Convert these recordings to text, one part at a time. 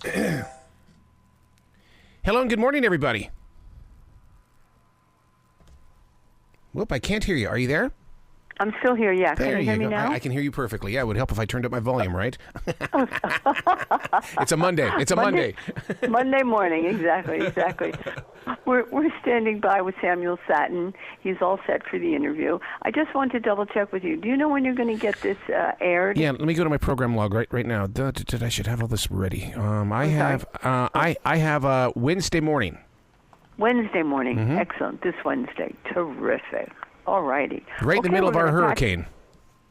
Hello and good morning, everybody. Whoop, I can't hear you. Are you there? I'm still here, yeah. There Can you hear me go. now? I can hear you perfectly. Yeah, it would help if I turned up my volume, right? It's a Monday. It's a Monday. Monday morning, exactly. We're standing by with Samuel Sattin. He's all set for the interview. I just want to double check with you. Do you know when you're going to get this aired? Yeah, let me go to my program log right now. I should have all this ready. I have Wednesday morning. Wednesday morning. Mm-hmm. Excellent. This Wednesday. Terrific. All righty. Right in the middle of our hurricane.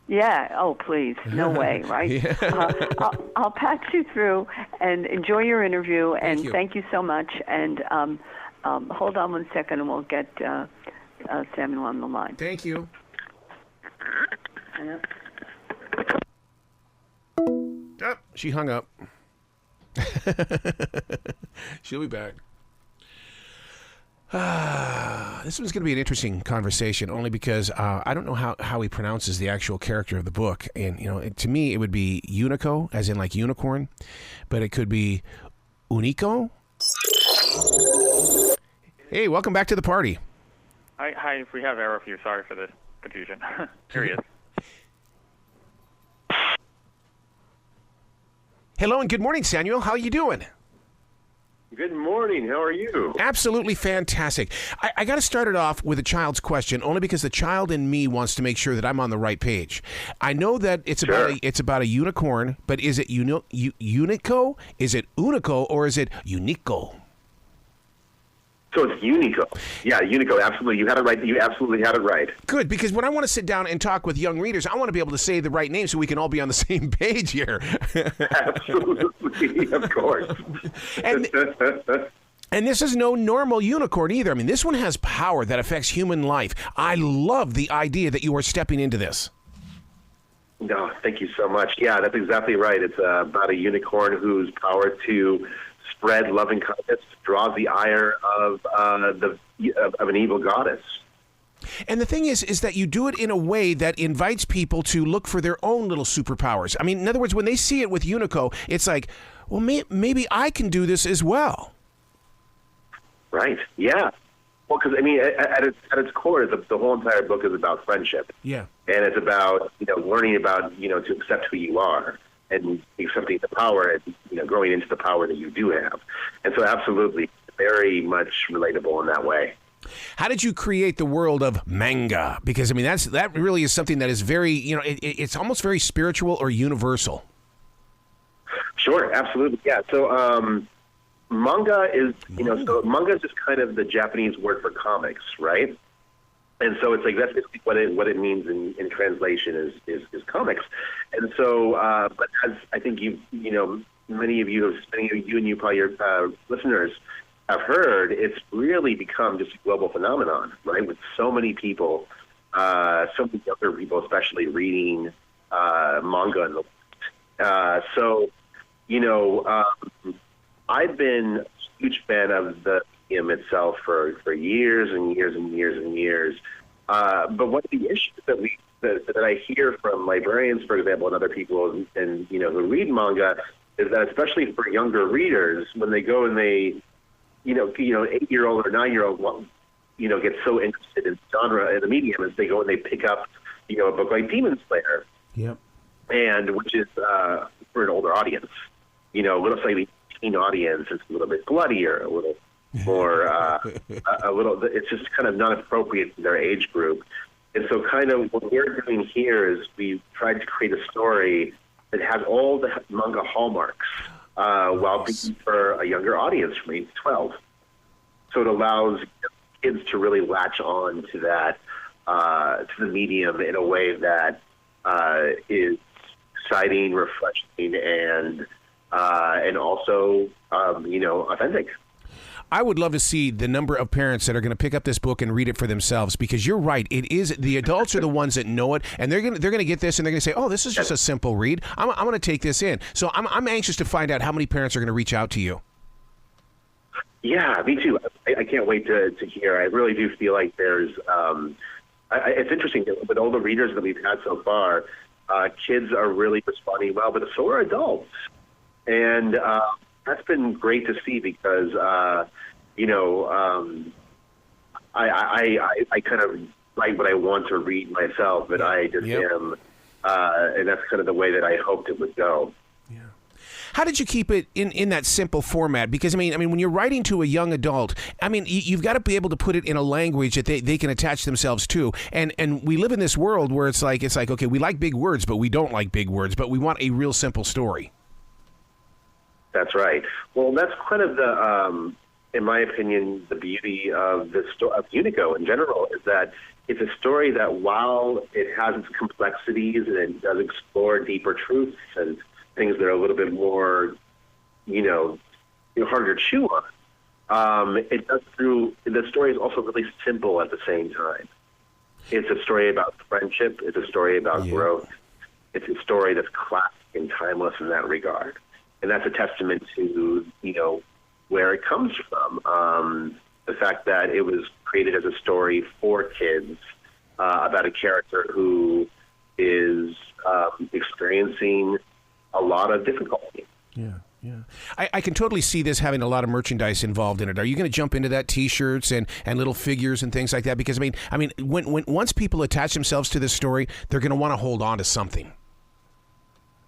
Yeah. Oh, please. No way, right? Yeah. I'll patch you through and enjoy your interview. And thank you so much. And hold on one second, and we'll get Samuel on the line. Thank you. Oh, she hung up. She'll be back. This one's going to be an interesting conversation, only because I don't know how he pronounces the actual character of the book. And, to me, it would be Unico, as in like unicorn, but it could be Unico. Hey, welcome back to the party. Hi, if we have error of you, sorry for the confusion. Here he is. Hello and good morning, Samuel. How are you doing? Good morning. How are you? Absolutely fantastic. I got to start it off with a child's question, only because the child in me wants to make sure that I'm on the right page. I know that it's about a unicorn, but is it Unico? Is it Unico, or is it Unico? So it's Unico. Yeah, Unico, absolutely. You had it right. You absolutely had it right. Good, because when I want to sit down and talk with young readers, I want to be able to say the right name so we can all be on the same page here. Absolutely, of course. And this is no normal unicorn either. I mean, this one has power that affects human life. I love the idea that you are stepping into this. No, thank you so much. Yeah, that's exactly right. It's about a unicorn whose power to spread loving kindness draws the ire of an evil goddess. And the thing is that you do it in a way that invites people to look for their own little superpowers. I mean, in other words, when they see it with Unico, it's like, well, maybe I can do this as well. Right. Yeah. Well, because I mean, at its core, the whole entire book is about friendship. Yeah. And it's about learning about to accept who you are and accepting the power and growing into the power that you do have. And so, absolutely, very much relatable in that way. How did you create the world of manga? Because I mean, that really is something that is very it's almost very spiritual or universal. Sure, absolutely, yeah. So manga is manga is just kind of the Japanese word for comics, right? And so it's like that's basically what it means in translation is comics. And so, but as I think many of you and you probably your listeners have heard, it's really become just a global phenomenon, right? With so many people, so many younger people, especially reading manga. I've been a huge fan of the medium itself for years and years and years and years. But one of the issues that I hear from librarians, for example, and other people and who read manga is that especially for younger readers, when they go and they 8-year-old or 9-year-old get so interested in genre and the medium as they go and they pick up a book like Demon Slayer. Yep. And which is for an older audience, a little slightly teen audience. It's a little bit bloodier, a little more, it's just kind of not appropriate for their age group. And so kind of what we're doing here is we tried to create a story that has all the manga hallmarks while being for a younger audience from 8 to 12. So it allows kids to really latch on to that, to the medium in a way that is exciting, refreshing, and also, authentic. I would love to see the number of parents that are going to pick up this book and read it for themselves, because you're right. It is the adults are the ones that know it, and they're going to get this and they're going to say, "Oh, this is just a simple read. I'm going to take this in." So I'm anxious to find out how many parents are going to reach out to you. Yeah, me too. I can't wait to hear. I really do feel like there's. It's interesting with all the readers that we've had so far. Kids are really responding well, but so are adults. And that's been great to see because you know, I kind of write what I want to read myself, but I just am, and that's kind of the way that I hoped it would go. How did you keep it in that simple format? Because I mean, when you're writing to a young adult, I mean, you've got to be able to put it in a language that they can attach themselves to. And we live in this world where it's like, okay, we like big words, but we don't like big words, but we want a real simple story. That's right. Well, that's kind of the, in my opinion, the beauty of of Unico in general is that it's a story that while it has its complexities and it does explore deeper truths and things that are a little bit more, harder to chew on. The story is also really simple at the same time. It's a story about friendship. It's a story about growth. It's a story that's classic and timeless in that regard. And that's a testament to, where it comes from. The fact that it was created as a story for kids about a character who is experiencing a lot of difficulty. Yeah. I can totally see this having a lot of merchandise involved in it. Are you going to jump into that T-shirts and little figures and things like that? Because I mean, when once people attach themselves to this story, they're going to want to hold on to something.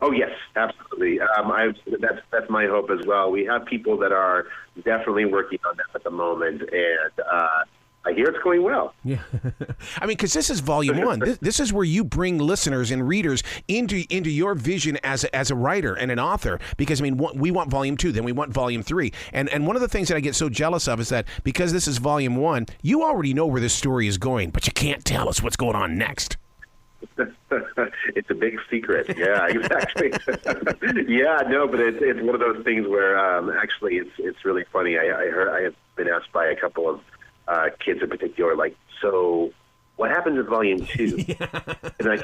Oh yes, absolutely. That's my hope as well. We have people that are definitely working on that at the moment, and I hear it's going well. Yeah, I mean, because this is volume one. This is where you bring listeners and readers into your vision as a writer and an author. Because I mean, we want volume 2, then we want volume 3, and one of the things that I get so jealous of is that because this is volume 1, you already know where this story is going, but you can't tell us what's going on next. It's a big secret. Yeah, exactly. Yeah, no, but it's one of those things where actually it's really funny. I have been asked by a couple of kids in particular, like, so what happens in volume 2? And I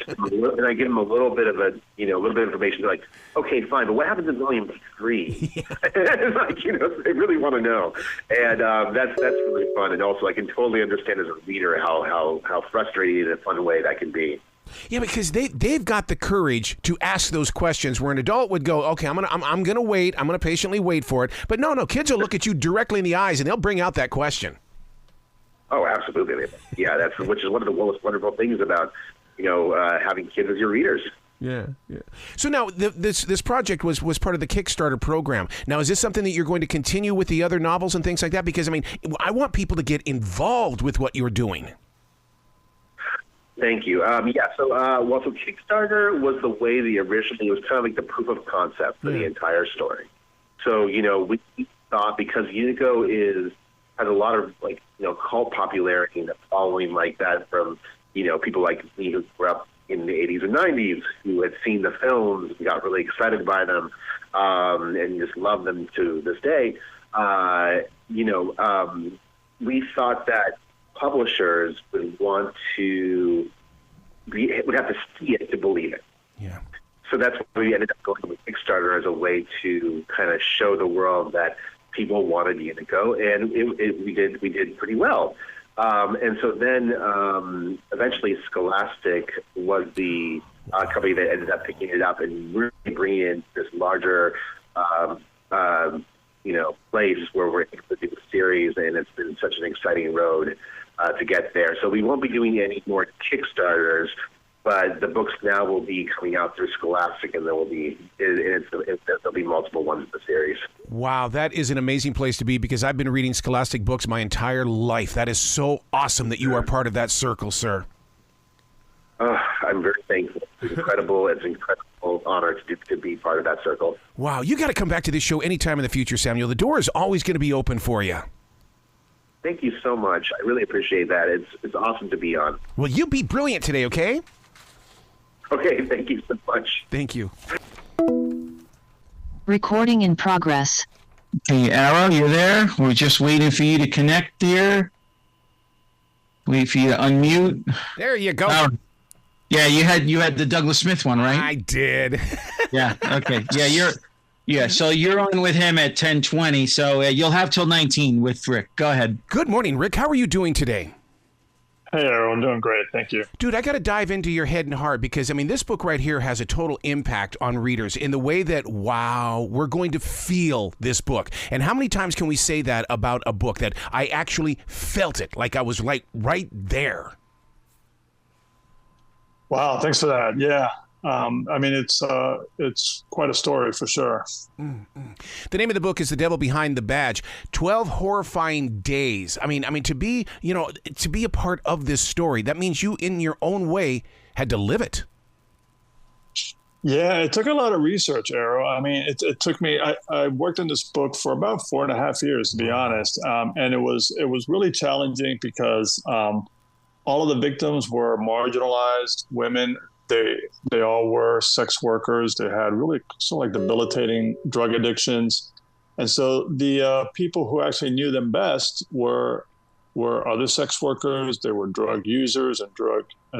give them a little bit of little bit of information. They're like, okay, fine, but what happens in volume 3? It's like, they really want to know, and that's really fun. And also, I can totally understand as a reader how frustrating in a fun way that can be. Yeah, because they've got the courage to ask those questions where an adult would go, okay, I'm gonna wait, I'm gonna patiently wait for it. But no, kids will look at you directly in the eyes and they'll bring out that question. Oh, absolutely. Yeah, which is one of the most wonderful things about having kids as your readers. Yeah. So now this project was part of the Kickstarter program. Now, is this something that you're going to continue with the other novels and things like that? Because I mean, I want people to get involved with what you're doing. Thank you. So Kickstarter was the way originally, it was kind of like the proof of concept for the entire story. So, we thought because Unico has a lot of cult popularity and a following like that from, people like me who grew up in the 80s and 90s who had seen the films and got really excited by them and just love them to this day. We thought that publishers would want to would have to see it to believe it. Yeah. So that's why we ended up going with Kickstarter as a way to kind of show the world that people wanted Unico, and we did pretty well. And so then eventually Scholastic was the company that ended up picking it up and really bringing in this larger place where we're able to do the series, and it's been such an exciting road to get there. So we won't be doing any more Kickstarters, but the books now will be coming out through Scholastic, and there'll be multiple ones in the series. Wow, that is an amazing place to be because I've been reading Scholastic books my entire life. That is so awesome that you are part of that circle, sir. I'm very thankful. It's incredible. It's an incredible honor to be part of that circle. Wow, you got to come back to this show anytime in the future, Samuel. The door is always going to be open for you. Thank you so much. I really appreciate that. It's awesome to be on. Well, you be brilliant today, okay? Okay, thank you so much. Thank you. Recording in progress. Hey, Arrow, you there? We're just waiting for you to connect here. Wait for you to unmute. There you go. Yeah, you had the Douglas Smith one, right? I did. Yeah. Okay. Yeah. So you're on with him at 10:20. So you'll have till 19 with Rick. Go ahead. Good morning, Rick. How are you doing today? Hey, Errol, I'm doing great. Thank you. Dude, I got to dive into your head and heart because, I mean, this book right here has a total impact on readers in the way that, wow, we're going to feel this book. And how many times can we say that about a book that I actually felt it, like I was like right there? Wow, thanks for that. Yeah. I mean, it's quite a story for sure. The name of the book is The Devil Behind the Badge. 12 horrifying days. I mean, to be a part of this story, that means you, in your own way, had to live it. Yeah, it took a lot of research, Arrow. I mean, it took me. I worked on this book for about 4.5 years, to be honest, and it was really challenging because all of the victims were marginalized women. They all were sex workers. They had really sort of like debilitating drug addictions. And so the people who actually knew them best were other sex workers. They were drug users and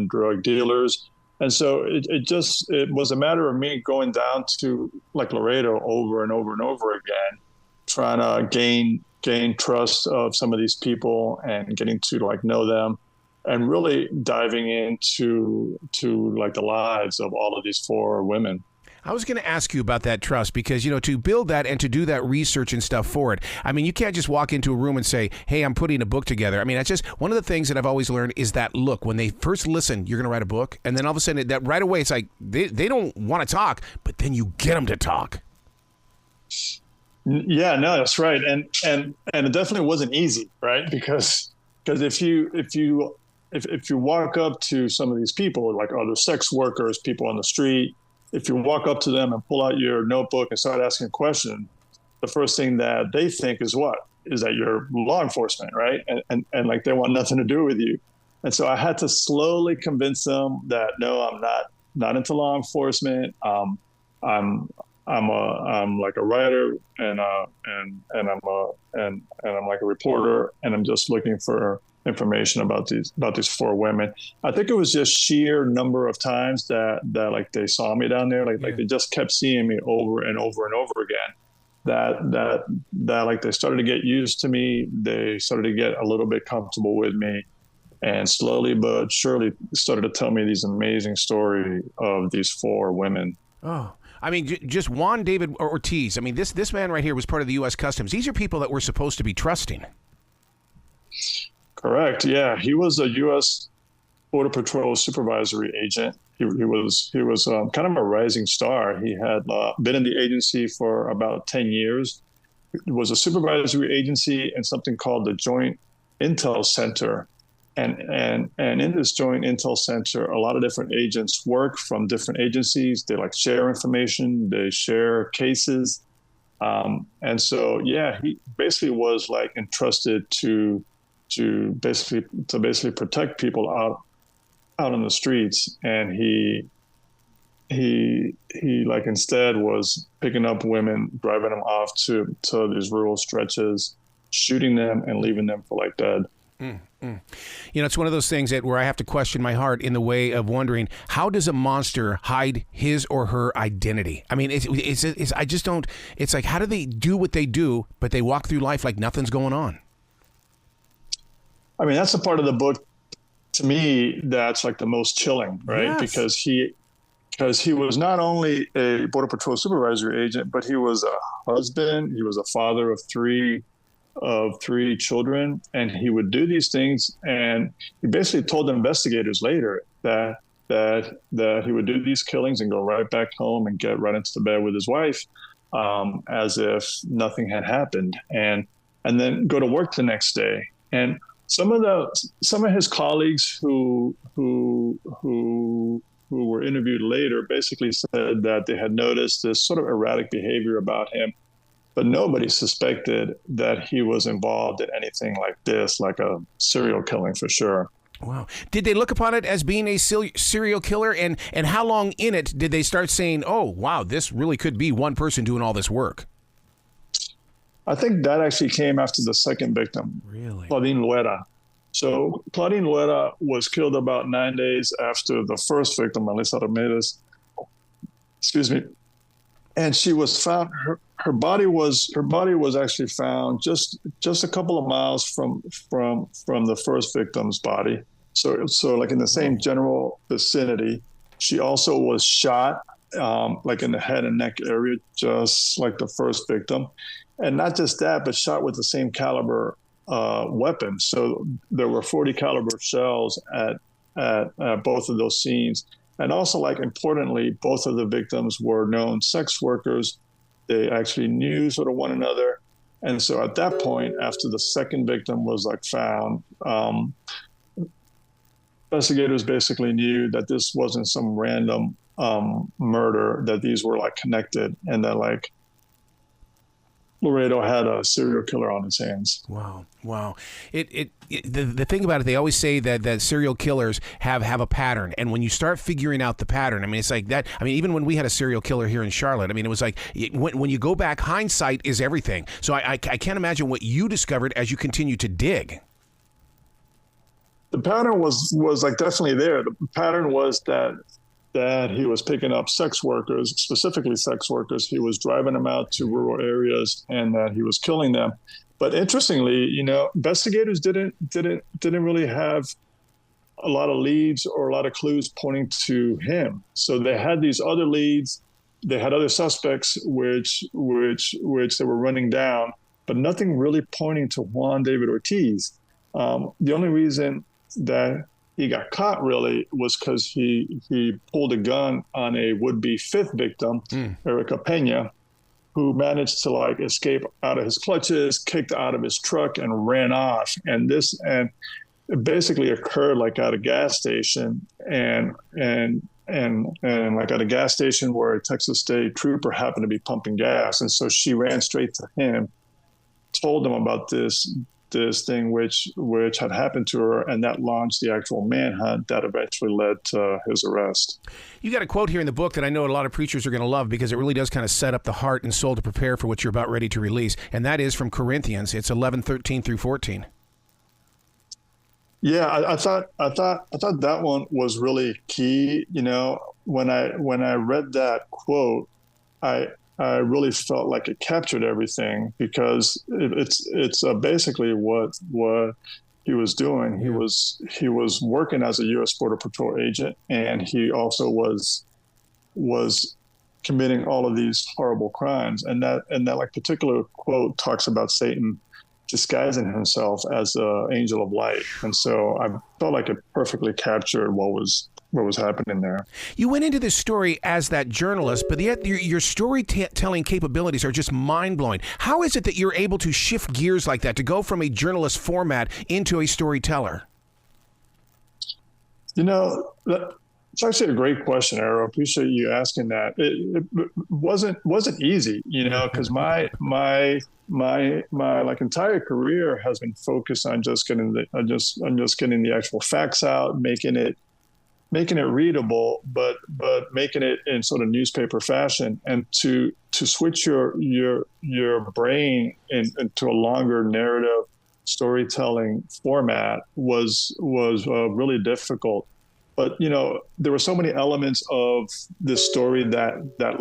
drug dealers. And so it was a matter of me going down to like Laredo over and over and over again, trying to gain trust of some of these people and getting to like know them, and really diving into like the lives of all of these 4 women. I was going to ask you about that trust because, to build that and to do that research and stuff for it, I mean, you can't just walk into a room and say, hey, I'm putting a book together. I mean, that's just one of the things that I've always learned is that, look, when they first listen, you're going to write a book. And then all of a sudden, that right away, it's like they don't want to talk, but then you get them to talk. Yeah, no, that's right. And it definitely wasn't easy, right? Because if you walk up to some of these people, like other sex workers, people on the street, if you walk up to them and pull out your notebook and start asking a question, the first thing that they think is that you're law enforcement, right? And like they want nothing to do with you. And so I had to slowly convince them that no, I'm not into law enforcement. I'm like a writer and I'm like a reporter, and I'm just looking for information about these 4 women. I think it was just sheer number of times that like they saw me down there, like they just kept seeing me over and over and over again. That like they started to get used to me. They started to get a little bit comfortable with me, and slowly but surely started to tell me these amazing story of these 4 women. Oh. I mean, just Juan David Ortiz. I mean, this man right here was part of the U.S. Customs. These are people that we're supposed to be trusting. Correct. Yeah, he was a U.S. Border Patrol supervisory agent. He was kind of a rising star. He had been in the agency for about 10 years. It was a supervisory agency in something called the Joint Intel Center. And in this Joint Intel Center, a lot of different agents work from different agencies. They like share information. They share cases. And so, yeah, he basically was like entrusted to basically protect people out on the streets, and he like instead was picking up women, driving them off to these rural stretches, shooting them and leaving them for like dead. It's one of those things where I have to question my heart in the way of wondering, how does a monster hide his or her identity? I mean, I just don't. It's like, how do they do what they do, but they walk through life like nothing's going on? I mean, that's the part of the book, to me, that's like the most chilling, right? Yes. Because he was not only a Border Patrol supervisory agent, but he was a husband. He was a father of three children, and he would do these things. And he basically told investigators later that he would do these killings and go right back home and get right into the bed with his wife, as if nothing had happened, and then go to work the next day. And some of his colleagues who were interviewed later basically said that they had noticed this sort of erratic behavior about him, but nobody suspected that he was involved in anything like this, like a serial killing for sure. Wow. Did they look upon it as being a serial killer? And how long in it did they start saying, oh, wow, this really could be one person doing all this work? I think that actually came after the second victim, really? Claudine Luera. So Claudine Luera was killed about 9 days after the first victim, Melissa Ramirez. Excuse me. And she was found. Her body was actually found just a couple of miles from the first victim's body. So like in the same general vicinity. She also was shot like in the head and neck area, just like the first victim. And not just that, but shot with the same caliber weapon. So there were 40 caliber shells at both of those scenes. And also, like, importantly, both of the victims were known sex workers. They actually knew sort of one another. And so at that point, after the second victim was like found, investigators basically knew that this wasn't some random murder, that these were like connected, and that like Laredo had a serial killer on his hands. Wow. The thing about it, they always say that serial killers have a pattern, and when you start figuring out the pattern, I mean, it's like that. I mean, even when we had a serial killer here in Charlotte, I mean, it was like when you go back, hindsight is everything. So I can't imagine what you discovered as you continue to dig. The pattern was like definitely there. The pattern was that he was picking up sex workers, specifically sex workers. He was driving them out to rural areas, and that he was killing them. But interestingly, you know, investigators didn't really have a lot of leads or a lot of clues pointing to him. So they had these other leads. They had other suspects, which they were running down, but nothing really pointing to Juan David Ortiz. The only reason that he got caught really was because he pulled a gun on a would-be fifth victim, Erica Pena, who managed to like escape out of his clutches, kicked out of his truck, and ran off. And it basically occurred like at a gas station, and like at a gas station where a Texas State trooper happened to be pumping gas, and so she ran straight to him, told him about this thing which had happened to her, and that launched the actual manhunt that eventually led to his arrest. You got a quote here in the book that I know a lot of preachers are going to love, because it really does kind of set up the heart and soul to prepare for what you're about ready to release, and that is from Corinthians. It's 11:13 through 14. Yeah, I thought that one was really key. You know, when I read that quote, I really felt like it captured everything, because it's basically what he was doing. He was working as a U.S. Border Patrol agent, and he also was committing all of these horrible crimes. And that like particular quote talks about Satan disguising himself as an angel of light, and so I felt like it perfectly captured what was happening there. You went into this story as that journalist, but yet your storytelling capabilities are just mind-blowing. How is it that you're able to shift gears like that, to go from a journalist format into a storyteller? You know, it's actually a great question, Arrow. I appreciate you asking that. It wasn't easy, you know, because my like entire career has been focused on just getting the actual facts out, making it readable, but making it in sort of newspaper fashion, and to switch your brain into a longer narrative storytelling format was really difficult. But you know, there were so many elements of this story that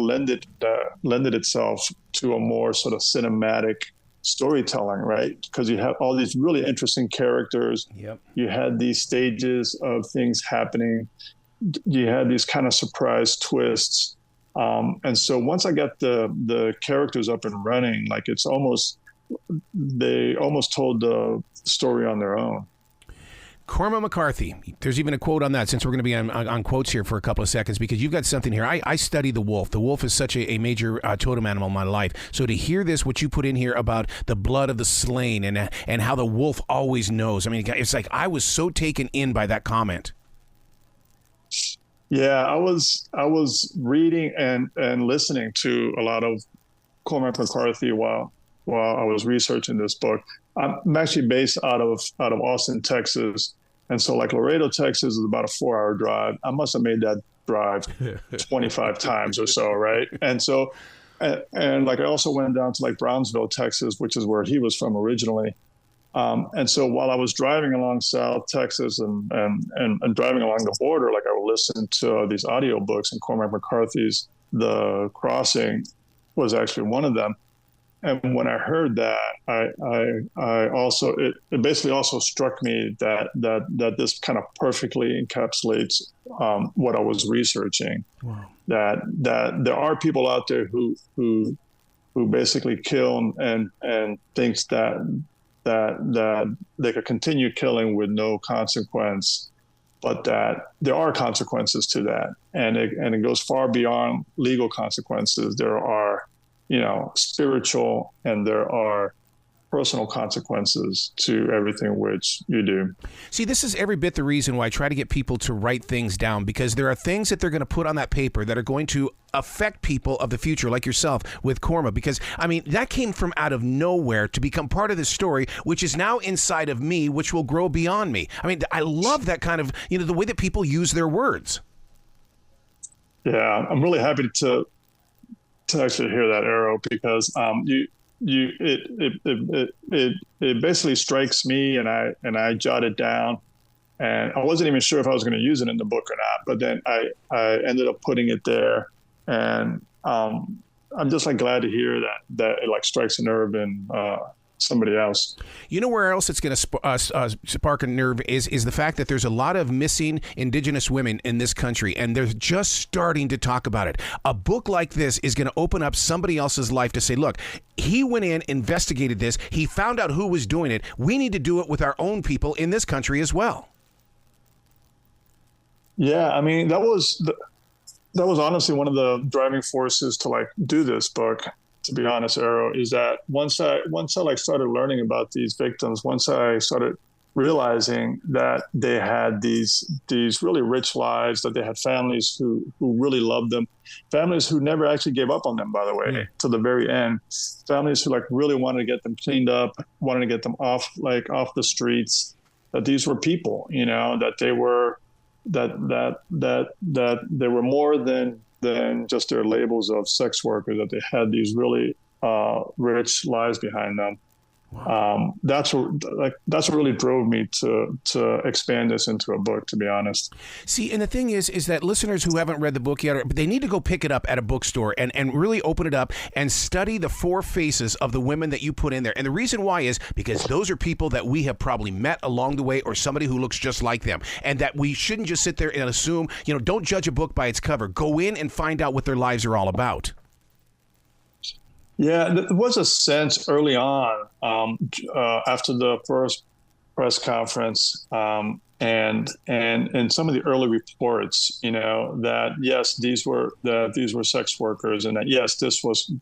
lended itself to a more sort of cinematic storytelling, right? Because you have all these really interesting characters. Yep. You had these stages of things happening. You had these kind of surprise twists. And so once I got the characters up and running, like they almost told the story on their own. Cormac McCarthy, there's even a quote on that, since we're going to be on quotes here for a couple of seconds, because you've got something here. I study the wolf. The wolf is such a major totem animal in my life. So to hear this, what you put in here about the blood of the slain and how the wolf always knows. I mean, it's like I was so taken in by that comment. Yeah, I was reading and listening to a lot of Cormac McCarthy while I was researching this book. I'm actually based out of Austin, Texas. And so like Laredo, Texas is about a 4-hour drive. I must have made that drive 25 times or so, right? And so, and like I also went down to like Brownsville, Texas, which is where he was from originally. And so while I was driving along South Texas and driving along the border, like I would listen to these audiobooks, and Cormac McCarthy's The Crossing was actually one of them. and when I heard that, I also it basically also struck me that this kind of perfectly encapsulates what I was researching. Wow. That there are people out there who basically kill and thinks that they could continue killing with no consequence, but that there are consequences to that, and it goes far beyond legal consequences. There are, spiritual, and there are personal consequences to everything which you do. See, this is every bit the reason why I try to get people to write things down, because there are things that they're going to put on that paper that are going to affect people of the future, like yourself with Korma, because, I mean, that came from out of nowhere to become part of this story, which is now inside of me, which will grow beyond me. I mean, I love that kind of, the way that people use their words. Yeah, I'm really happy to actually hear that, Arrow, because it basically strikes me, and I jotted down, and I wasn't even sure if I was going to use it in the book or not, but then I ended up putting it there, and I'm just glad to hear that it strikes a nerve in somebody else. You know where else it's going to spark a nerve is the fact that there's a lot of missing Indigenous women in this country, and they're just starting to talk about it. A book like this is going to open up somebody else's life to say, look, he went in, investigated this, he found out who was doing it. We need to do it with our own people in this country as well. Yeah, I mean, that was honestly one of the driving forces to do this book. To be honest, Arrow, is that once I started learning about these victims, once I started realizing that they had these really rich lives, that they had families who really loved them, families who never actually gave up on them, by the way, to the very end, families who really wanted to get them cleaned up, wanted to get them off the streets, that these were people, that they were that they were more than just their labels of sex workers, that they had these really rich lives behind them. Wow. That's what really drove me to expand this into a book, to be honest. See, and the thing is that listeners who haven't read the book yet, they need to go pick it up at a bookstore and really open it up and study the four faces of the women that you put in there. And the reason why is because those are people that we have probably met along the way, or somebody who looks just like them, and that we shouldn't just sit there and assume, don't judge a book by its cover. Go in and find out what their lives are all about. Yeah, there was a sense early on after the first press conference and some of the early reports, that yes, these were sex workers, and that yes, this was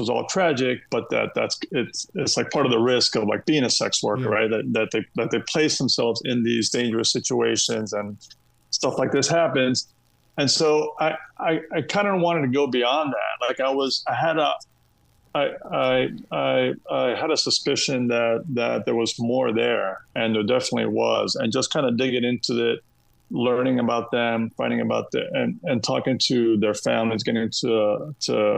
all tragic, but it's part of the risk of being a sex worker, right? That they place themselves in these dangerous situations and stuff like this happens. And so I kind of wanted to go beyond that. I had a suspicion that there was more there, and there definitely was. And just kind of digging into it, learning about them, finding about and talking to their families, getting to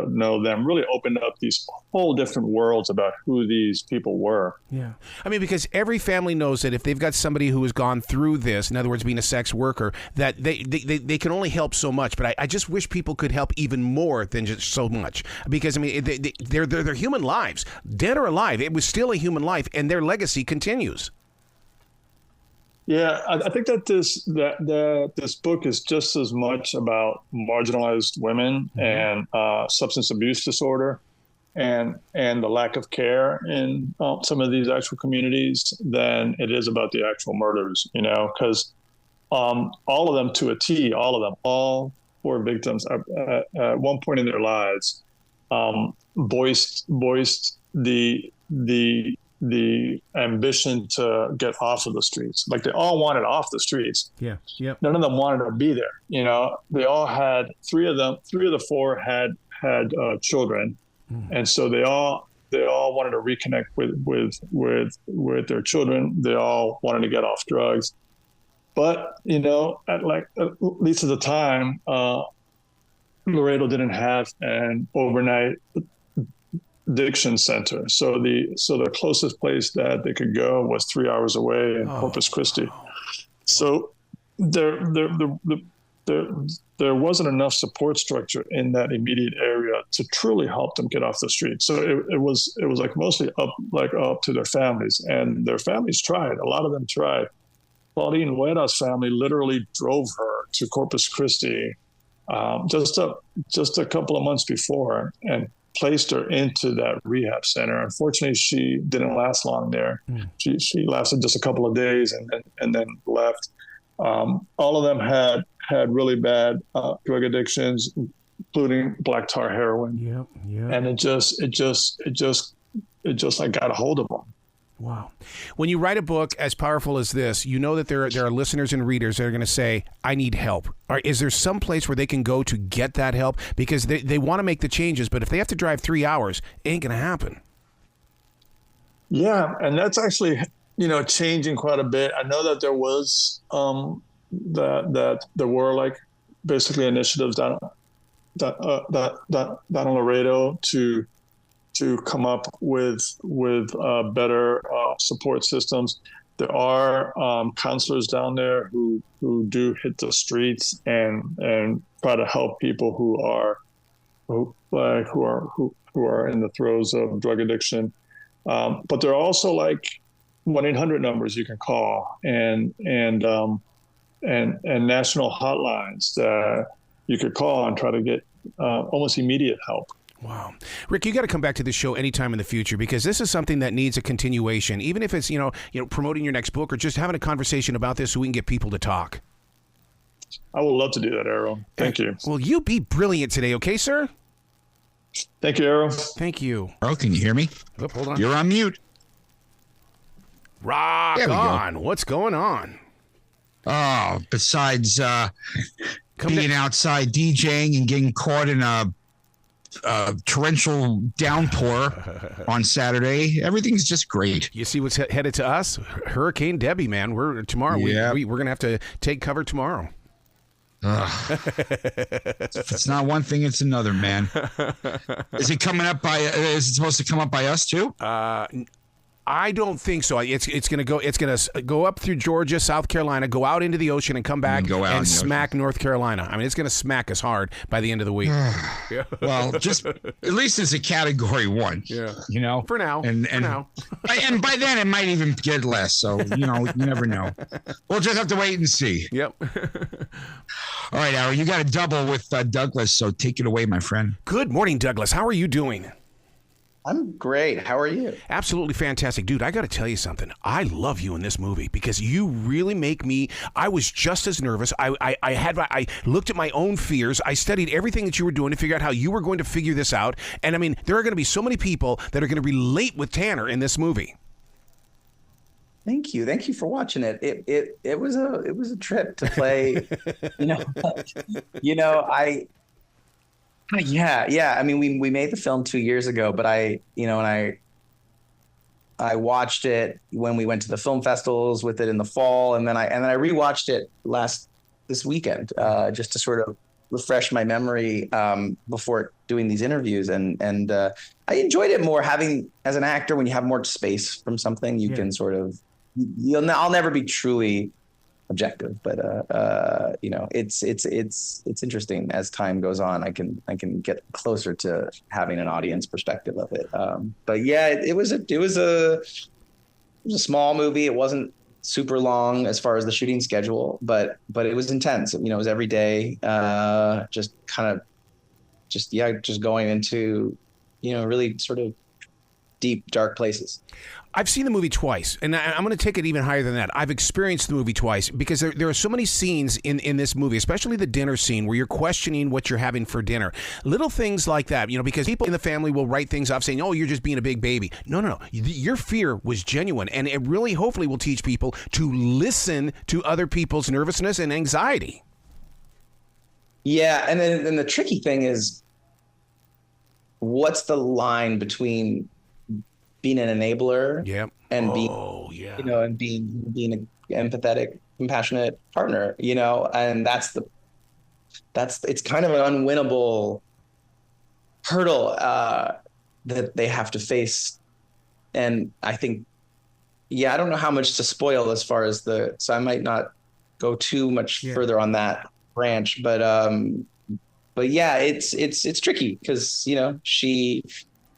know them, really opened up these whole different worlds about who these people were. Yeah. I mean, because every family knows that if they've got somebody who has gone through this, in other words, being a sex worker, that they can only help so much. But I just wish people could help even more than just so much. Because, I mean, they're human lives. Dead or alive, it was still a human life, and their legacy continues. Yeah, I think that this book is just as much about marginalized women and substance abuse disorder and the lack of care in some of these actual communities than it is about the actual murders, because all of them to a T, all four victims at one point in their lives voiced the ambition to get off of the streets. They all wanted off the streets. Yeah. Yep. None of them wanted to be there. They all had three of the four had children, and so they all wanted to reconnect with their children. They all wanted to get off drugs, but at least at the time, Laredo didn't have an overnight addiction center. So the closest place that they could go was 3 hours away in Corpus Christi. So the there wasn't enough support structure in that immediate area to truly help them get off the street. So it was like mostly up to their families, and their families tried. A lot of them tried. Claudine Huera's family literally drove her to Corpus Christi just a couple of months before and placed her into that rehab center. Unfortunately, she didn't last long there. She lasted just a couple of days and then left. All of them had really bad drug addictions, including black tar heroin. Yep. And it just like got a hold of them. Wow. When you write a book as powerful as this, you know that there are listeners and readers that are going to say, I need help. Or is there some place where they can go to get that help? Because they want to make the changes, but if they have to drive 3 hours, it ain't going to happen. Yeah, and that's actually, changing quite a bit. I know that there was that there were like basically initiatives down on Laredo to come up with better support systems. There are counselors down there who do hit the streets and try to help people who are in the throes of drug addiction. But there are also like 1-800 numbers you can call and national hotlines that you could call and try to get almost immediate help. Wow. Rick, you got to come back to this show anytime in the future, because this is something that needs a continuation, even if it's, promoting your next book or just having a conversation about this so we can get people to talk. I would love to do that, Arrow. Thank you. Well, you be brilliant today, okay, sir? Thank you, Arrow. Thank you. Oh, can you hear me? Oh, hold on. You're on mute. Rock on. What's going on? Oh, besides being outside DJing and getting caught in a torrential downpour on Saturday, everything's just great. You see what's headed to us? Hurricane Debbie, man. We're going to have to take cover tomorrow. If it's not one thing, it's another, man. Is it supposed to come up by us too? I don't think so. It's going to go up through Georgia, South Carolina, go out into the ocean, and come back and smack North Carolina. I mean, it's going to smack us hard by the end of the week. Well, just at least it's a category 1. Yeah. For now. And by then it might even get less. So you never know. We'll just have to wait and see. Yep. All right, Aaron, you got a double with Douglas, so take it away, my friend. Good morning, Douglas. How are you doing? I'm great. How are you? Absolutely fantastic. Dude, I got to tell you something. I love you in this movie because you really make me, I was just as nervous. I looked at my own fears. I studied everything that you were doing to figure out how you were going to figure this out. And I mean, there are going to be so many people that are going to relate with Tanner in this movie. Thank you. Thank you for watching it. It was a trip to play, Yeah. I mean, we made the film 2 years ago, but I watched it when we went to the film festivals with it in the fall, and then I rewatched it this weekend just to sort of refresh my memory before doing these interviews, and I enjoyed it more having, as an actor, when you have more space from something, you can sort of I'll never be truly objective, but it's interesting as time goes on. I can get closer to having an audience perspective of it. But yeah, it was a small movie. It wasn't super long as far as the shooting schedule, but it was intense. It was every day, just going into really sort of deep, dark places. I've seen the movie twice, and I'm going to take it even higher than that. I've experienced the movie twice because there are so many scenes in this movie, especially the dinner scene where you're questioning what you're having for dinner. Little things like that, because people in the family will write things off saying, oh, you're just being a big baby. No. Your fear was genuine, and it really hopefully will teach people to listen to other people's nervousness and anxiety. Yeah, and then the tricky thing is, what's the line between being an enabler and being an empathetic, compassionate partner, and it's kind of an unwinnable hurdle that they have to face. And I think, I don't know how much to spoil as far as so I might not go too much further on that. branch, but yeah, it's tricky because, you know,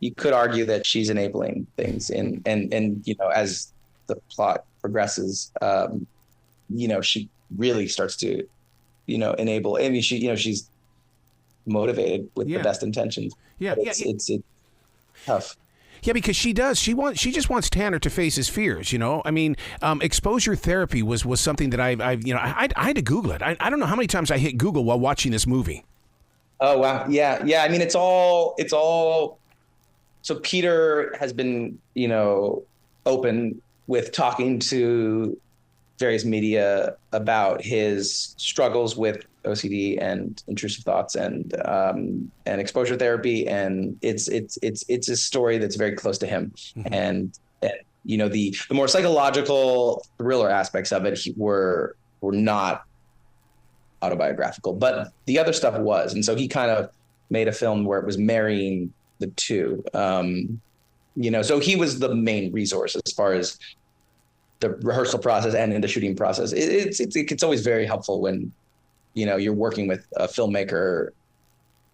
you could argue that she's enabling things, and you know, as the plot progresses, you know, she really starts to, you know, enable. I mean, she's motivated with the best intentions. It's tough. Yeah, because she does. She just wants Tanner to face his fears. You know, I mean, exposure therapy was something that I had to Google it. I don't know how many times I hit Google while watching this movie. Oh wow, yeah. I mean, it's all. So Peter has been, you know, open with talking to various media about his struggles with OCD and intrusive thoughts and exposure therapy, and it's a story that's very close to him. Mm-hmm. And you know, the more psychological thriller aspects of it were not autobiographical, but the other stuff was. And so he kind of made a film where it was marrying the two. You know, so he was the main resource as far as the rehearsal process and in the shooting process. It's always very helpful when, you know, you're working with a filmmaker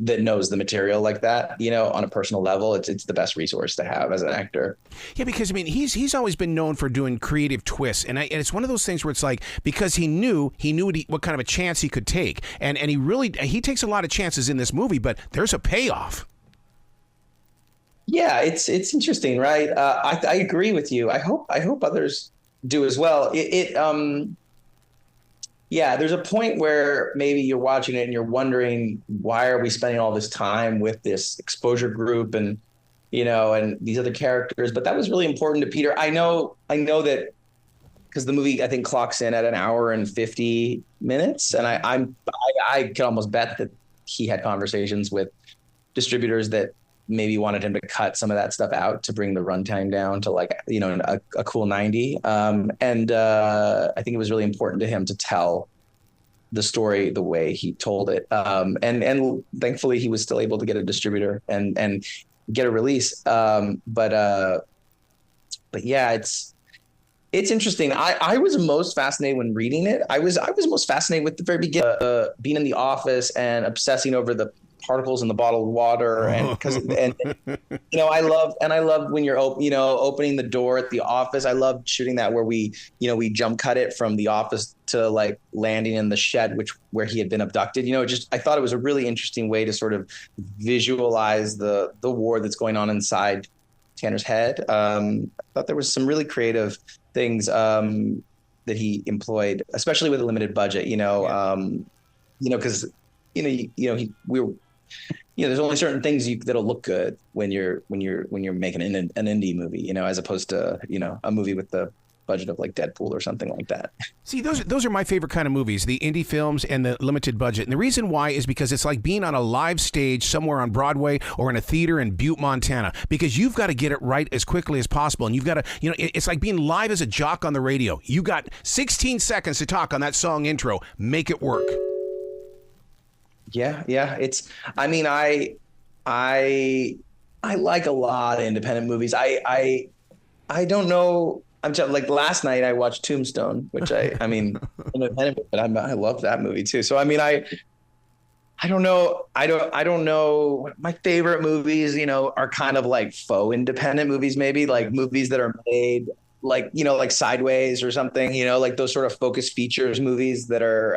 that knows the material like that, you know, on a personal level. It's the best resource to have as an actor. Yeah, because I mean, he's always been known for doing creative twists, and it's one of those things where it's like, because he knew what kind of a chance he could take, and he takes a lot of chances in this movie, but there's a payoff. Yeah, it's interesting, right? I agree with you. I hope others do as well. Yeah, there's a point where maybe you're watching it and you're wondering, why are we spending all this time with this exposure group and, you know, and these other characters? But that was really important to Peter. I know that because the movie, I think, clocks in at an hour and 50 minutes, and I can almost bet that he had conversations with distributors that maybe wanted him to cut some of that stuff out to bring the runtime down to, like, you know, a cool 90. And I think it was really important to him to tell the story the way he told it. And thankfully he was still able to get a distributor and get a release. But yeah, it's interesting. I was most fascinated when reading it. I was most fascinated with the very beginning, being in the office and obsessing over the particles in the bottled water, and you know, I love when you're opening the door at the office. I love shooting that where we jump cut it from the office to, like, landing in the shed where he had been abducted. You know, I thought it was a really interesting way to sort of visualize the war that's going on inside Tanner's head. I thought there was some really creative things that he employed, especially with a limited budget. Because there's only certain things that'll look good when you're making an indie movie, you know, as opposed to, you know, a movie with the budget of, like, Deadpool or something like that. See, those are my favorite kind of movies, the indie films and the limited budget. And the reason why is because it's like being on a live stage somewhere on Broadway or in a theater in Butte, Montana, because you've got to get it right as quickly as possible. And you've got to, you know, it's like being live as a jock on the radio. You got 16 seconds to talk on that song intro. Make it work. Yeah. I mean, I like a lot of independent movies. I don't know. I'm just, like, last night I watched Tombstone, which I mean, independent, but I love that movie too. So I mean, I don't know. I don't know. My favorite movies, you know, are kind of like faux independent movies, maybe, like movies that are made, like, you know, like Sideways or something, you know, like those sort of focus features movies that are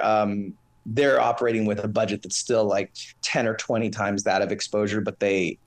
they're operating with a budget that's still like 10 or 20 times that of exposure, but they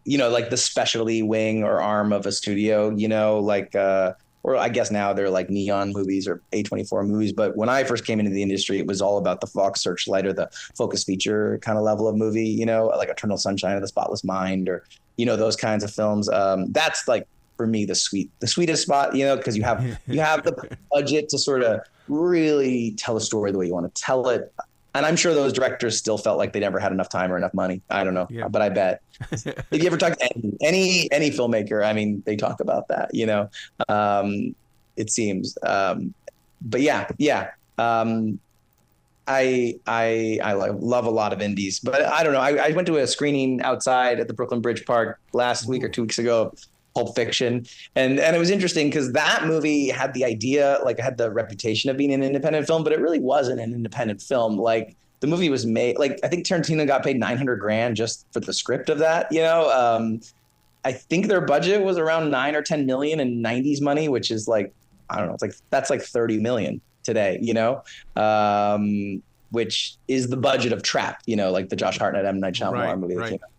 you know, like the specialty wing or arm of a studio, you know, like or I guess now they're like Neon movies or A24 movies. But when I first came into the industry, it was all about the Fox Searchlight or the focus feature kind of level of movie, you know, like Eternal Sunshine of the Spotless Mind, or, you know, those kinds of films. That's, like, for me, the sweetest spot, you know, because you have the budget to sort of really tell a story the way you want to tell it. And I'm sure those directors still felt like they never had enough time or enough money. I don't know, but I bet if you ever talk to any filmmaker, I mean, they talk about that, you know, it seems. But yeah. I love a lot of indies, but I don't know. I went to a screening outside at the Brooklyn Bridge Park last week or 2 weeks ago Pulp Fiction. And it was interesting because that movie had the idea, like, had the reputation of being an independent film, but it really wasn't an independent film. Like, the movie was made, like, I think Tarantino got paid $900,000 just for the script of that, you know? I think their budget was around 9 or 10 million in 90s money, which is like, I don't know, it's like, that's like 30 million today, you know? Which is the budget of Trap, you know, like the Josh Hartnett, M. Night Shyamalan movie that came out.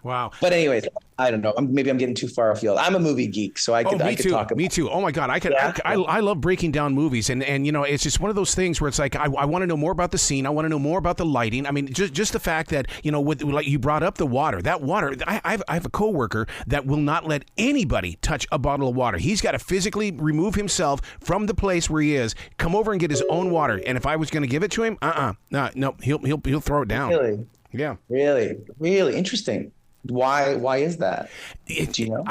Wow. But anyways, I don't know. Maybe I'm getting too far afield. I'm a movie geek, so I could talk about. Me too. Oh my God, I love breaking down movies, and you know, it's just one of those things where it's like I want to know more about the scene. I want to know more about the lighting. I mean, just the fact that, you know, with, like you brought up the water. That water. I have a coworker that will not let anybody touch a bottle of water. He's got to physically remove himself from the place where he is, come over and get his own water. And if I was going to give it to him, no, he'll throw it down. Really? Yeah. Really interesting. Why is that? Do you know?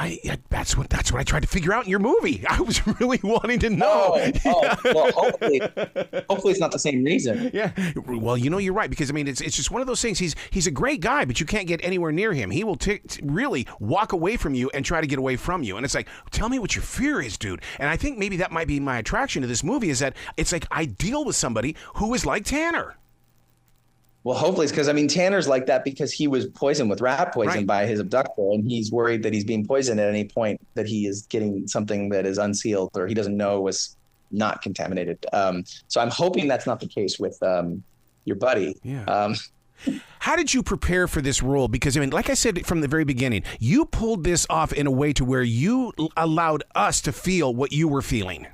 That's what I tried to figure out in your movie. I was really wanting to know. Well, hopefully it's not the same reason. Yeah. Well, you know, you're right, because I mean, it's just one of those things. He's a great guy, but you can't get anywhere near him. He will really walk away from you and try to get away from you. And it's like, tell me what your fear is, dude. And I think maybe that might be my attraction to this movie, is that it's like I deal with somebody who is like Tanner. Well, hopefully it's because, I mean, Tanner's like that because he was poisoned with rat poison by his abductor, and he's worried that he's being poisoned at any point, that he is getting something that is unsealed or he doesn't know was not contaminated. So I'm hoping that's not the case with your buddy. Yeah. How did you prepare for this role? Because, I mean, like I said from the very beginning, you pulled this off in a way to where you allowed us to feel what you were feeling.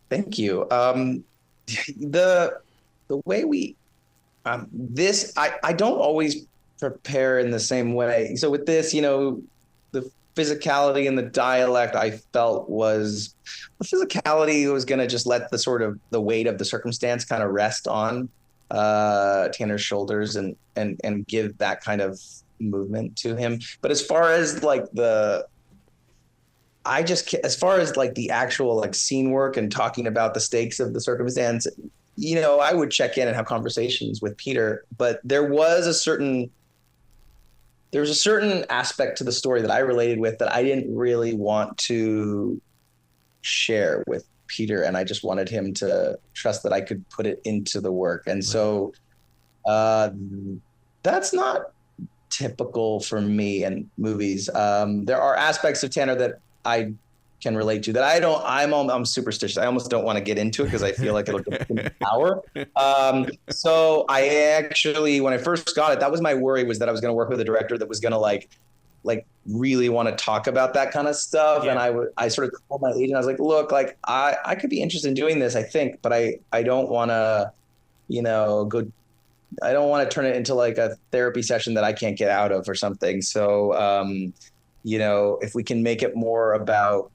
Thank you. The way we, I don't always prepare in the same way. So with this, you know, the physicality and the dialect I felt was, the physicality was going to just let the sort of the weight of the circumstance kind of rest on Tanner's shoulders and give that kind of movement to him. But as far as like as far as like the actual like scene work and talking about the stakes of the circumstance, you know, I would check in and have conversations with Peter, but there was a certain aspect to the story that I related with that I didn't really want to share with Peter, and I just wanted him to trust that I could put it into the work. And so that's not typical for me in movies. There are aspects of Tanner that I can relate to that I'm superstitious. I almost don't want to get into it because I feel like it'll get into power. So I actually, when I first got it, that was my worry, was that I was going to work with a director that was going to like really want to talk about that kind of stuff. Yeah. And I sort of called my agent. I was like, look, like I could be interested in doing this, I think, but I don't want to, you know, I don't want to turn it into like a therapy session that I can't get out of or something. So, you know, if we can make it more about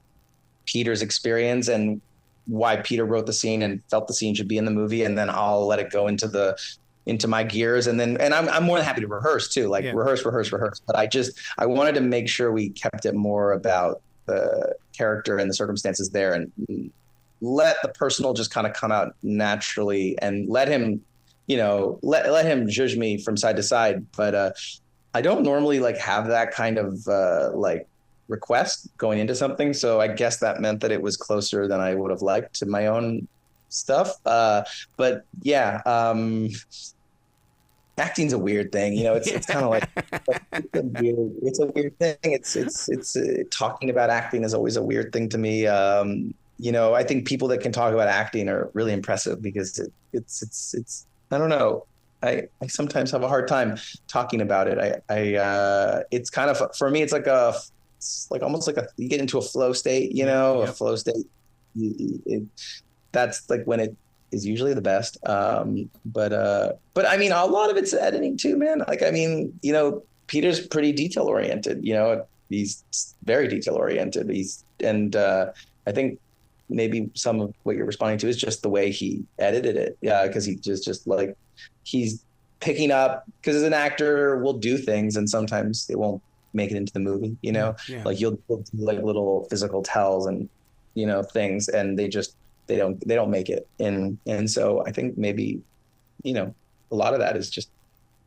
Peter's experience and why Peter wrote the scene and felt the scene should be in the movie, and then I'll let it go into my gears, and I'm more than happy to rehearse too, like rehearse. But I wanted to make sure we kept it more about the character and the circumstances there, and let the personal just kind of come out naturally, and let him, you know, let him judge me from side to side. But I don't normally like have that kind of like request going into something, so I guess that meant that it was closer than I would have liked to my own stuff. But yeah, acting's a weird thing, you know. It's kind of like it's a weird thing. It's talking about acting is always a weird thing to me. You know, I think people that can talk about acting are really impressive, because it's I don't know. I sometimes have a hard time talking about it. It's kind of, for me, it's like almost like you get into a flow state, you know. Yep. A flow state. That's like when it is usually the best. But I mean, a lot of it's editing too, man. Like, I mean, you know, Peter's pretty detail oriented, you know, he's very detail oriented. I think maybe some of what you're responding to is just the way he edited it. Yeah. Cause he just like, he's picking up, because as an actor we'll do things and sometimes it won't make it into the movie, you know. Yeah. Like you'll do like little physical tells and, you know, things, and they don't make it. And so I think maybe, you know, a lot of that is just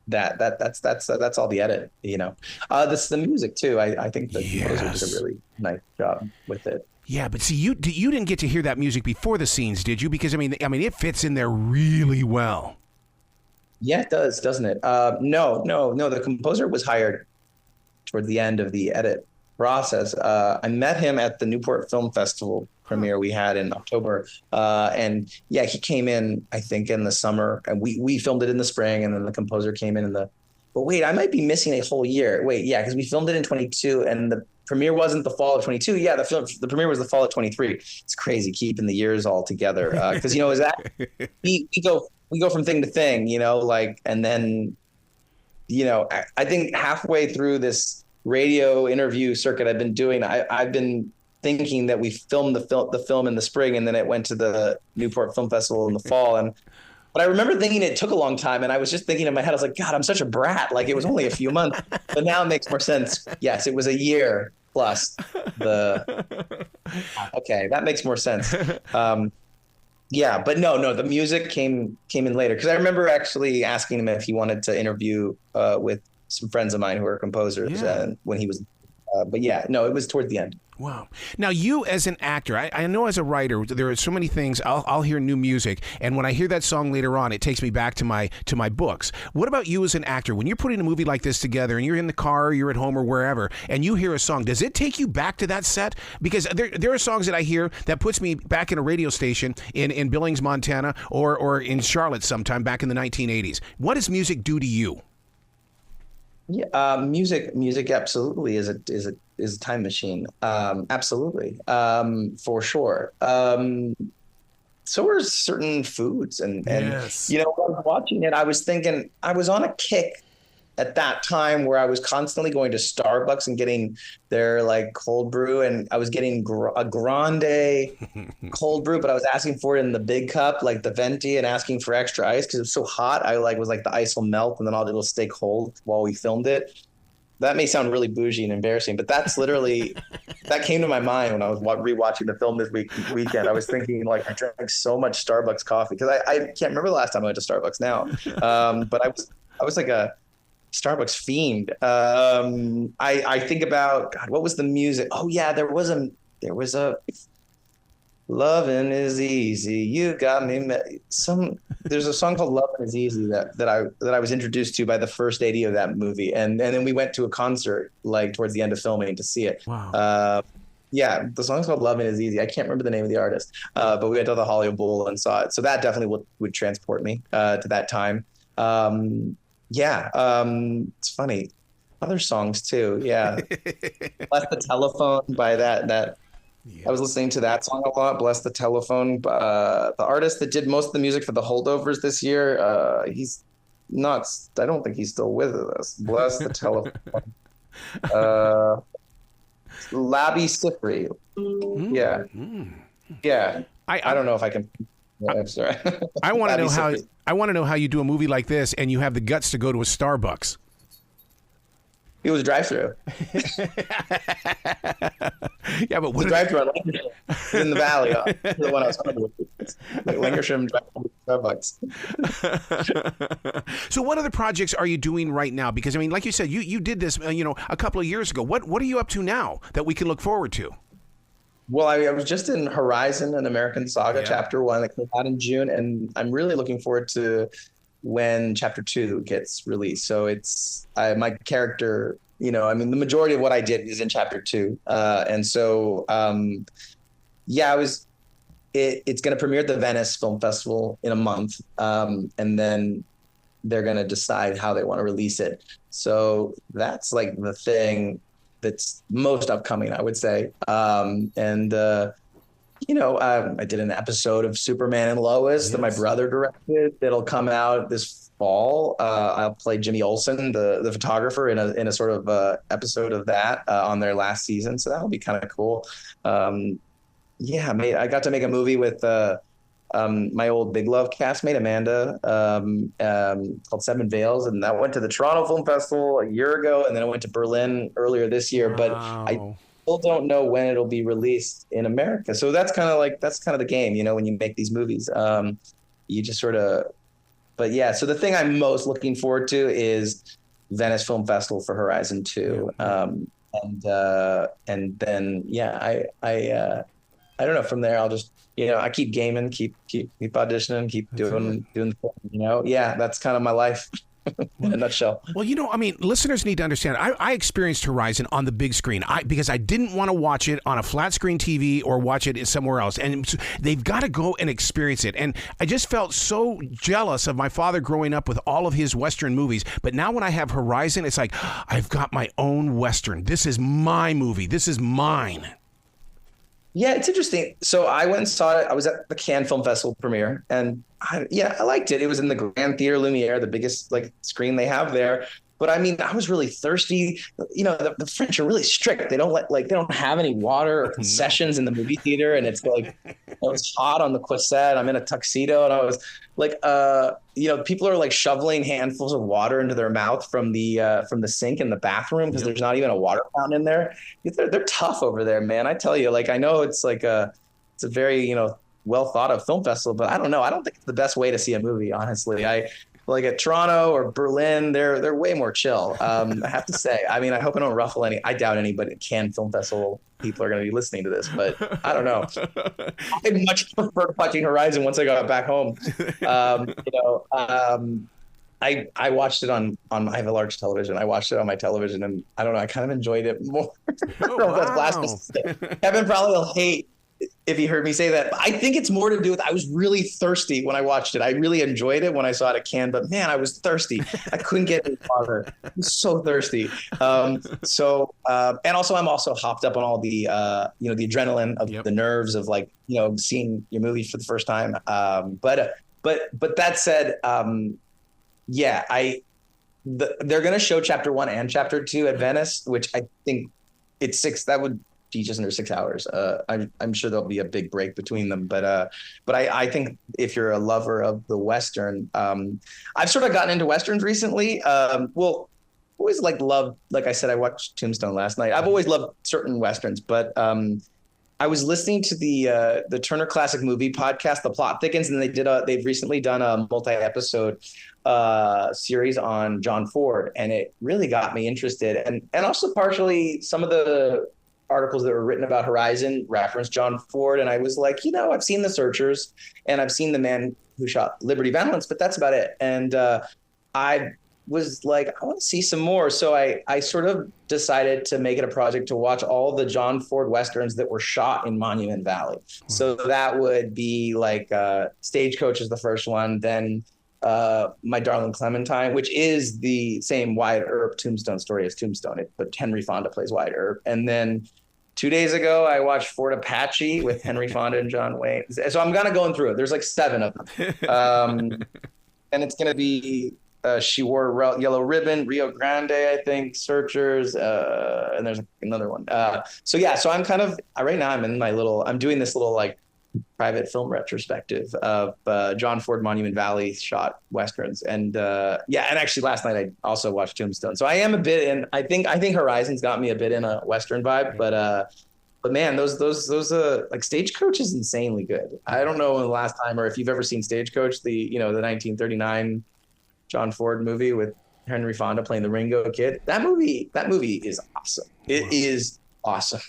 that's all the edit, you know. This the music too. I think the composer did a really nice job with it. Yeah, but see, you didn't get to hear that music before the scenes, did you? Because I mean, it fits in there really well. Yeah, it does, doesn't it? No. The composer was hired towards the end of the edit process. I met him at the Newport Film Festival premiere we had in October, and yeah, he came in, I think, in the summer, and we filmed it in the spring, and then the composer came in the. But wait, I might be missing a whole year. Wait, yeah, because we filmed it in 22, and the premiere wasn't the fall of 22. Yeah, the premiere was the fall of 23. It's crazy keeping the years all together, because you know, is that we go from thing to thing, you know, like, and then, you know, I think halfway through this radio interview circuit I've been doing, I've been thinking that we filmed the film in the spring, and then it went to the Newport Film Festival in the fall. But I remember thinking it took a long time, and I was just thinking in my head, I was like, God, I'm such a brat. Like, it was only a few months, but now it makes more sense. Yes, it was a year plus okay, that makes more sense. Yeah, but no, the music came in later, because I remember actually asking him if he wanted to interview with some friends of mine who are composers when he was. But yeah, no, it was toward the end. Wow. Now, you as an actor, I know as a writer, there are so many things. I'll hear new music, and when I hear that song later on, it takes me back to my books. What about you as an actor? When you're putting a movie like this together, and you're in the car, you're at home, or wherever, and you hear a song, does it take you back to that set? Because there are songs that I hear that puts me back in a radio station in Billings, Montana, or in Charlotte sometime back in the 1980s. What does music do to you? Yeah, music absolutely is a time machine. Absolutely, for sure. So are certain foods, and you know, when I was watching it, I was thinking I was on a kick at that time where I was constantly going to Starbucks and getting their like cold brew, and I was getting a grande cold brew, but I was asking for it in the big cup, like the venti, and asking for extra ice because it was so hot. I was like, the ice will melt and then it'll stay cold while we filmed it. That may sound really bougie and embarrassing, but that's literally that came to my mind when I was rewatching the film this weekend. I was thinking, like, I drank so much Starbucks coffee because I can't remember the last time I went to Starbucks now, but I was like a Starbucks fiend. I think about, God, what was the music? Oh yeah, there was a Lovin' is Easy. You got me. There's a song called Lovin' is Easy that I was introduced to by the first AD of that movie, and then we went to a concert like towards the end of filming to see it. Wow. Yeah, the song's called Lovin' is Easy. I can't remember the name of the artist, but we went to the Hollywood Bowl and saw it. So that definitely would transport me to that time. It's funny. Other songs too. Yeah. Bless the Telephone by that. I was listening to that song a lot. Bless the Telephone. The artist that did most of the music for the Holdovers this year, he's not. I don't think he's still with us. Bless the Telephone. Labi Siffre. Yeah. Yeah. I don't know if I can. I'm sorry. I want to know how you do a movie like this and you have the guts to go to a Starbucks. It was a drive-through. Yeah, but what drive-through on Lancashire in the valley? The one I was talking about. Lancashire drive-through Starbucks. So, what other projects are you doing right now? Because I mean, like you said, you did this, a couple of years ago. What are you up to now that we can look forward to? Well, I was just in Horizon, an American Saga, Chapter 1 that came out in June, and I'm really looking forward to when Chapter 2 gets released. So it's my character, the majority of what I did is in Chapter 2. And so, it's going to premiere at the Venice Film Festival in a month. And then they're going to decide how they want to release it. So that's like the thing that's most upcoming, I would say. I did an episode of Superman and Lois that my brother directed. It'll come out this fall. I'll play Jimmy Olsen, the photographer, in a sort of episode of that on their last season. So that'll be kind of cool. I got to make a movie with my old Big Love castmate, Amanda, called Seven Veils. And that went to the Toronto Film Festival a year ago. And then it went to Berlin earlier this year. Wow. But I still don't know when it'll be released in America. So that's kind of the game, when you make these movies. You just sort of yeah, so the thing I'm most looking forward to is Venice Film Festival for Horizon 2. And then, yeah, I don't know. From there, I'll just, I keep gaming, keep auditioning, keep doing the thing, Yeah, that's kind of my life. In a nutshell. Well, listeners need to understand. I experienced Horizon on the big screen because I didn't want to watch it on a flat screen TV or watch it somewhere else. And they've got to go and experience it. And I just felt so jealous of my father growing up with all of his Western movies. But now when I have Horizon, it's like, I've got my own Western. This is my movie. This is mine. Yeah, it's interesting. So I went and saw it. I was at the Cannes Film Festival premiere, and I liked it. It was in the Grand Theater Lumiere, the biggest screen they have there. But I mean, I was really thirsty. The French are really strict. They don't they don't have any water or concessions in the movie theater, and it's it was hot on the Quisette. I'm in a tuxedo, and I was people are shoveling handfuls of water into their mouth from the sink in the bathroom because there's not even a water fountain in there. They're tough over there, man. I tell you, I know it's a very well thought of film festival, but I don't know. I don't think it's the best way to see a movie, honestly. At Toronto or Berlin, they're way more chill. I have to say. I mean, I hope I don't ruffle any. I doubt anybody at Cannes Film Festival people are going to be listening to this, but I don't know. I much prefer watching Horizon once I got back home. I watched it on. I have a large television. I watched it on my television, and I don't know. I kind of enjoyed it more. I don't know if that's blasphemous. Kevin probably will hate if he heard me say that. But I think it's more to do with I was really thirsty when I watched it. I really enjoyed it when I saw it at Cannes, but man, I was thirsty. I couldn't get any water. I was so thirsty. And also I'm also hopped up on all the the adrenaline of the nerves of seeing your movie for the first time. But that said, they're going to show chapter 1 and chapter 2 at Venice, which I think it's 6. That would be just under 6 hours. I'm sure there'll be a big break between them, but I think if you're a lover of the Western, I've sort of gotten into Westerns recently. Always loved, like I said, I watched Tombstone last night. I've always loved certain Westerns, but I was listening to the Turner Classic Movie podcast, The Plot Thickens, and they've recently done a multi-episode series on John Ford, and it really got me interested. And also partially some of the articles that were written about Horizon referenced John Ford, and I was like, I've seen The Searchers, and I've seen The Man Who Shot Liberty Valance, but that's about it. And I was like, I want to see some more. So I sort of decided to make it a project to watch all the John Ford Westerns that were shot in Monument Valley. So that would be Stagecoach is the first one, then My Darling Clementine, which is the same Wyatt Earp Tombstone story as Tombstone, but Henry Fonda plays Wyatt Earp. And then 2 days ago, I watched Fort Apache with Henry Fonda and John Wayne. So I'm kind of going through it. There's 7 of them. And it's going to be She Wore Yellow Ribbon, Rio Grande, I think, Searchers, and there's another one. So I'm kind of, right now I'm doing this little private film retrospective of John Ford Monument Valley shot Westerns. And and actually last night I also watched Tombstone. So I am a bit in, I think Horizon's got me a bit in a Western vibe, but man, those Stagecoach is insanely good. I don't know when the last time, or if you've ever seen Stagecoach, the 1939 John Ford movie with Henry Fonda playing the Ringo Kid. That movie is awesome. It is awesome.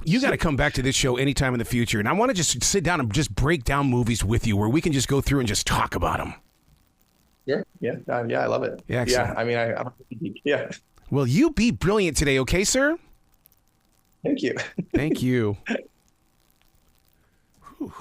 You got to come back to this show anytime in the future, and I want to just sit down and just break down movies with you, where we can just go through and just talk about them. Yeah, I love it. Yeah, excellent. I mean, yeah. Well, you be brilliant today, okay, sir? Thank you. Thank you. Whew.